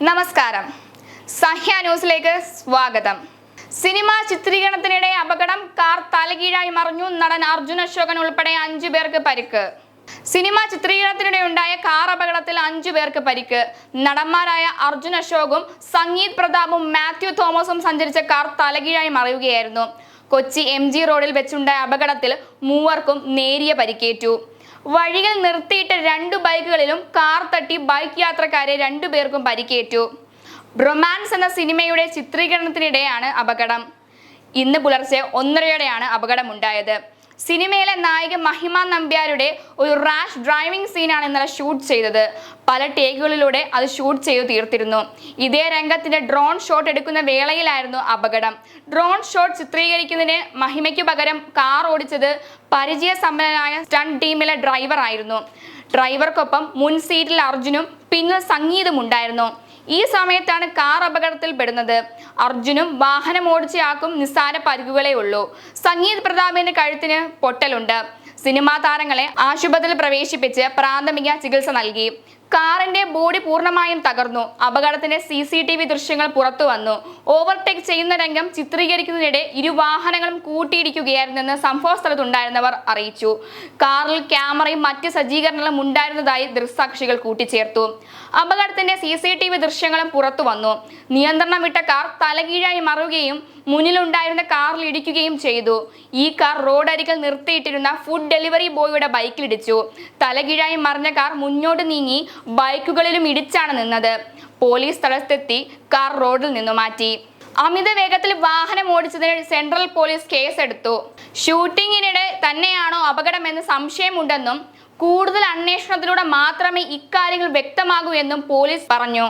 നമസ്കാരം. സഹ്യ ന്യൂസിലേക്ക് സ്വാഗതം. സിനിമ ചിത്രീകരണത്തിനിടെ അപകടം, കാർ തലകീഴായി മറിഞ്ഞു, നടൻ അർജുൻ അശോകൻ ഉൾപ്പെടെ 5 പേർക്ക് പരിക്ക്. സിനിമ ചിത്രീകരണത്തിനിടെ ഉണ്ടായ കാർ അപകടത്തിൽ 5 പേർക്ക് പരിക്ക്. നടന്മാരായ അർജുൻ അശോകും സംഗീത് പ്രതാപും മാത്യു തോമസും സഞ്ചരിച്ച കാർ തലകീഴായി മറിയുകയായിരുന്നു. കൊച്ചി MG റോഡിൽ വെച്ചുണ്ടായ അപകടത്തിൽ മൂവർക്കും നേരിയ പരിക്കേറ്റു. വഴിയിൽ നിർത്തിയിട്ട് 2 ബൈക്കുകളിലും കാർ തട്ടി ബൈക്ക് യാത്രക്കാരെ 2 പേർക്കും പരിക്കേറ്റു. റൊമാൻസ് എന്ന സിനിമയുടെ ചിത്രീകരണത്തിനിടെയാണ് അപകടം. ഇന്ന് പുലർച്ചെ 1:30യോടെയാണ് അപകടമുണ്ടായത്. സിനിമയിലെ നായിക മഹിമ നമ്പ്യാരുടെ ഒരു റാഷ് ഡ്രൈവിംഗ് സീനാണ് ഇന്നലെ ഷൂട്ട് ചെയ്തത്. പല ടേക്കുകളിലൂടെ അത് ഷൂട്ട് ചെയ്തു തീർത്തിരുന്നു. ഇതേ രംഗത്തിന്റെ ഡ്രോൺ ഷോട്ട് എടുക്കുന്ന വേളയിലായിരുന്നു അപകടം. ഡ്രോൺ ഷോട്ട് ചിത്രീകരിക്കുന്നതിന് മഹിമയ്ക്ക് പകരം കാർ ഓടിച്ചത് പരിചയസമ്പന്നനായ സ്റ്റണ്ട് ടീമിലെ ഡ്രൈവർ ആയിരുന്നു. ഡ്രൈവർക്കൊപ്പം മുൻ സീറ്റിൽ അർജുനും പിന്നിൽ സംഗീതും ഉണ്ടായിരുന്നു. ഈ സമയത്താണ് കാർ അപകടത്തിൽ പെടുന്നത്. അർജുനും വാഹനം ഓടിച്ചയാൾക്കും നിസ്സാര പരിക്കുകളേ ഉള്ളൂ. സംഗീത് പ്രതാപിന്റെ കഴുത്തിന് പൊട്ടലുണ്ട്. സിനിമാ താരങ്ങളെ ആശുപത്രിയിൽ പ്രവേശിപ്പിച്ച് പ്രാഥമിക ചികിത്സ നൽകി. കാറിന്റെ ബോഡി പൂർണ്ണമായും തകർന്നു. അപകടത്തിന്റെ CCTV ദൃശ്യങ്ങൾ പുറത്തു വന്നു. ഓവർടേക്ക് ചെയ്യുന്ന രംഗം ചിത്രീകരിക്കുന്നതിനിടെ 2 വാഹനങ്ങളും കൂട്ടിയിടിക്കുകയായിരുന്നെന്ന് സംഭവ സ്ഥലത്തുണ്ടായിരുന്നവർ അറിയിച്ചു. കാറിൽ ക്യാമറയും മറ്റ് സജ്ജീകരണങ്ങളും ഉണ്ടായിരുന്നതായി ദൃക്സാക്ഷികൾ കൂട്ടിച്ചേർത്തു. അപകടത്തിന്റെ CCTV ദൃശ്യങ്ങളും പുറത്തു വന്നു. നിയന്ത്രണം വിട്ട കാർ തലകീഴായി മറിയുകയും മുന്നിലുണ്ടായിരുന്ന കാറിൽ ഇടിക്കുകയും ചെയ്തു. ഈ കാർ റോഡരികിൽ നിർത്തിയിട്ടിരുന്ന ഫുഡ് ഡെലിവറി ബോയുടെ ബൈക്കിലിടിച്ചു. തലകീഴായി മറിഞ്ഞ കാർ മുന്നോട്ട് നീങ്ങി ബൈക്കുകളിലും ഇടിച്ചാണ് നിന്നത്. പോലീസ് സ്ഥലത്തെത്തി കാർ റോഡിൽ നിന്നു മാറ്റി. അമിത വേഗത്തിൽ വാഹനം ഓടിച്ചതിന് സെൻട്രൽ പോലീസ് കേസെടുത്തു. ഷൂട്ടിങ്ങിനിടെ തന്നെയാണോ അപകടമെന്ന് സംശയമുണ്ടെന്നും കൂടുതൽ അന്വേഷണത്തിലൂടെ മാത്രമേ ഇക്കാര്യങ്ങൾ വ്യക്തമാകൂ എന്നും പോലീസ് പറഞ്ഞു.